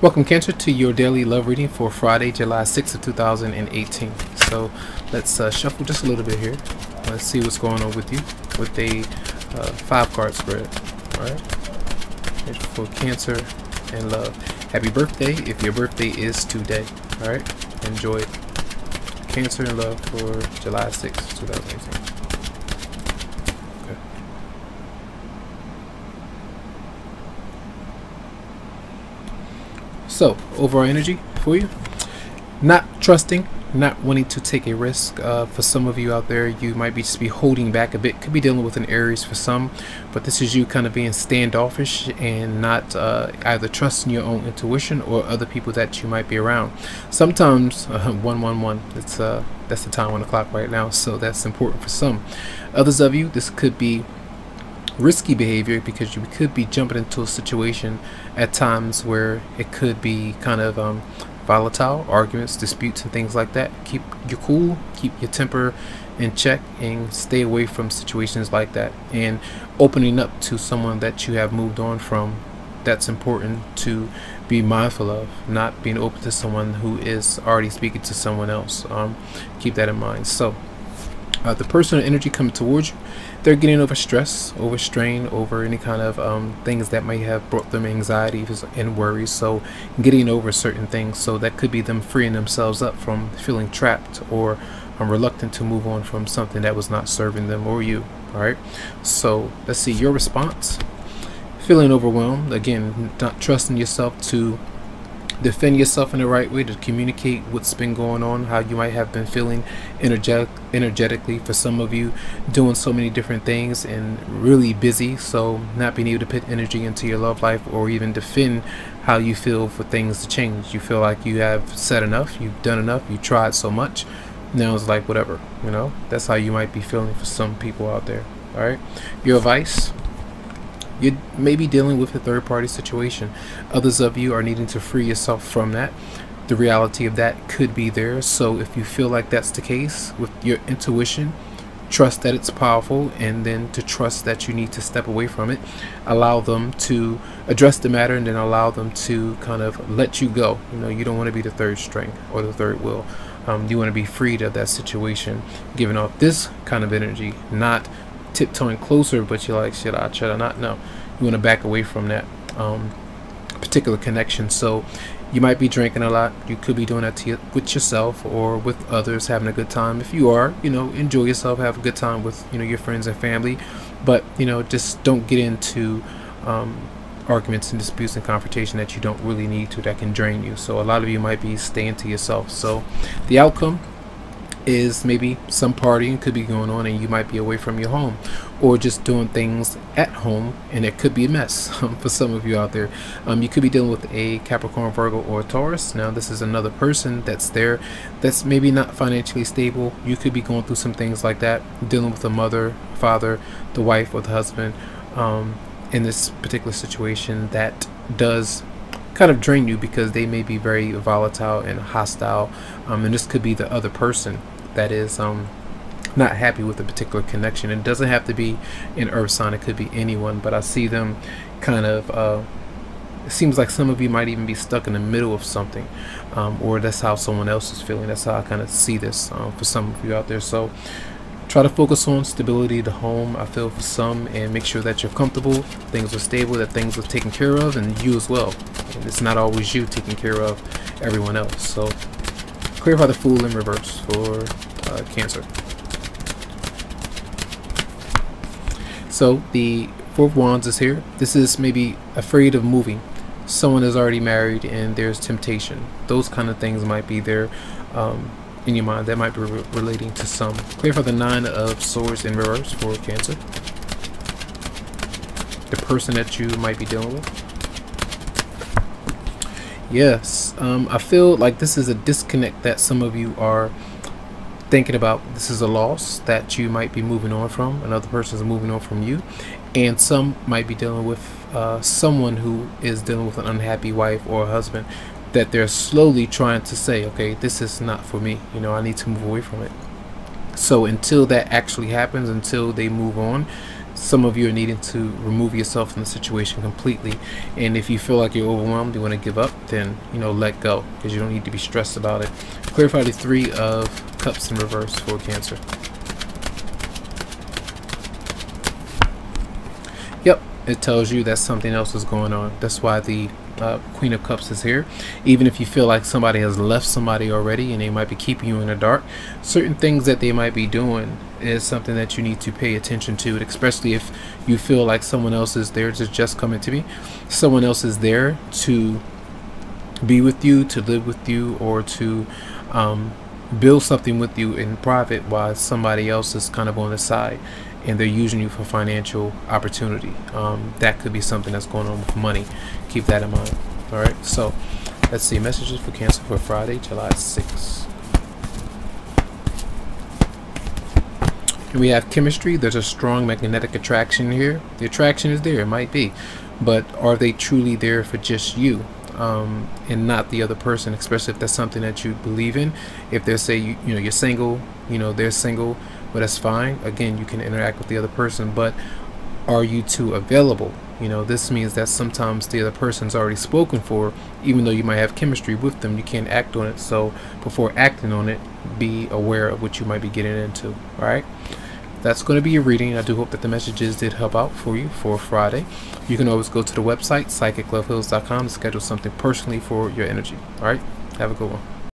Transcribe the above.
Welcome, Cancer, to your daily love reading for Friday, July 6th of 2018. So let's shuffle just a little bit here. Let's see what's going on with you with a 5-card spread. All right, for Cancer and love. Happy birthday if your birthday is today. All right, enjoy it. Cancer and love for July 6th, 2018. So, overall energy for you: not trusting, not wanting to take a risk. For some of you out there, you might be just be holding back a bit. Could be dealing with an Aries for some, but this is you kind of being standoffish and not either trusting your own intuition or other people that you might be around. Sometimes 111. It's that's the time on the clock right now, so that's important for some. Others of you, this could be risky behavior because you could be jumping into a situation at times where it could be kind of volatile, arguments, disputes, and things like that. Keep your cool, keep your temper in check, and stay away from situations like that. And opening up to someone that you have moved on from, that's important to be mindful of. Not being open to someone who is already speaking to someone else. Keep that in mind. So the personal energy coming towards you, they're getting over stress, over strain, over any kind of things that may have brought them anxiety and worries. So getting over certain things, so that could be them freeing themselves up from feeling trapped or reluctant to move on from something that was not serving them or you. All right, so let's see your response. Feeling overwhelmed, again, not trusting yourself to defend yourself in the right way, to communicate what's been going on, how you might have been feeling energetically. For some of you, doing so many different things and really busy, so not being able to put energy into your love life or even defend how you feel for things to change. You feel like you have said enough, you've done enough, you tried so much, now it's like whatever, you know. That's how you might be feeling for some people out there. All right, your advice: you may be dealing with a third-party situation. Others of you are needing to free yourself from that. The reality of that could be there. So if you feel like that's the case with your intuition, trust that it's powerful, and then to trust that you need to step away from it. Allow them to address the matter, and then allow them to kind of let you go. You know, you don't want to be the third string or the third wheel. You want to be freed of that situation, giving off this kind of energy, not tiptoeing closer, but you're like, should I not? No, you want to back away from that particular connection. So you might be drinking a lot. You could be doing that with yourself or with others, having a good time. If you are, you know, enjoy yourself, have a good time with, you know, your friends and family, but, you know, just don't get into arguments and disputes and confrontation that you don't really need to, that can drain you. So a lot of you might be staying to yourself. So the outcome is maybe some partying could be going on, and you might be away from your home, or just doing things at home, and it could be a mess for some of you out there. You could be dealing with a Capricorn, Virgo, or a Taurus. Now this is another person that's there that's maybe not financially stable. You could be going through some things like that, dealing with the mother, father, the wife, or the husband in this particular situation that does kind of drain you because they may be very volatile and hostile, and this could be the other person that is not happy with a particular connection. It doesn't have to be an earth sign, it could be anyone, but I see them kind of it seems like some of you might even be stuck in the middle of something, or that's how someone else is feeling. That's how I kind of see this for some of you out there. So try to focus on stability of the home, I feel, for some, and make sure that you're comfortable, things are stable, that things are taken care of, and you as well. And it's not always you taking care of everyone else. So clarify the Fool in reverse for Cancer. So the Four of Wands is here. This is maybe afraid of moving. Someone is already married and there's temptation. Those kind of things might be there in your mind. That might be relating to some. Clarify the Nine of Swords in reverse for Cancer. The person that you might be dealing with. Yes, I feel like this is a disconnect that some of you are thinking about. This is a loss that you might be moving on from. Another person is moving on from you, and some might be dealing with someone who is dealing with an unhappy wife or husband that they're slowly trying to say, okay, this is not for me, you know, I need to move away from it. So until that actually happens, until they move on, some of you are needing to remove yourself from the situation completely, and if you feel like you're overwhelmed, you want to give up, then let go, because you don't need to be stressed about it. Clarify the Three of Cups in reverse for Cancer. Yep, it tells you that something else is going on. That's why the Queen of Cups is here. Even if you feel like somebody has left somebody already and they might be keeping you in the dark, certain things that they might be doing is something that you need to pay attention to, especially if you feel like someone else is there. Just coming to me, someone else is there to be with you, to live with you, or to build something with you in private, while somebody else is kind of on the side and they're using you for financial opportunity. That could be something that's going on with money. Keep that in mind. All right, so let's see messages for Cancer for Friday, July 6th. And we have chemistry. There's a strong magnetic attraction here. The attraction is there, it might be, but are they truly there for just you and not the other person? Especially if that's something that you believe in. If they say you're single, they're single, well, that's fine. Again, you can interact with the other person, but are you two available? This means that sometimes the other person's already spoken for, even though you might have chemistry with them, you can't act on it. So before acting on it, be aware of what you might be getting into. All right, that's going to be your reading. I do hope that the messages did help out for you for Friday. You can always go to the website psychicloveheals.com to schedule something personally for your energy. All right, have a good one.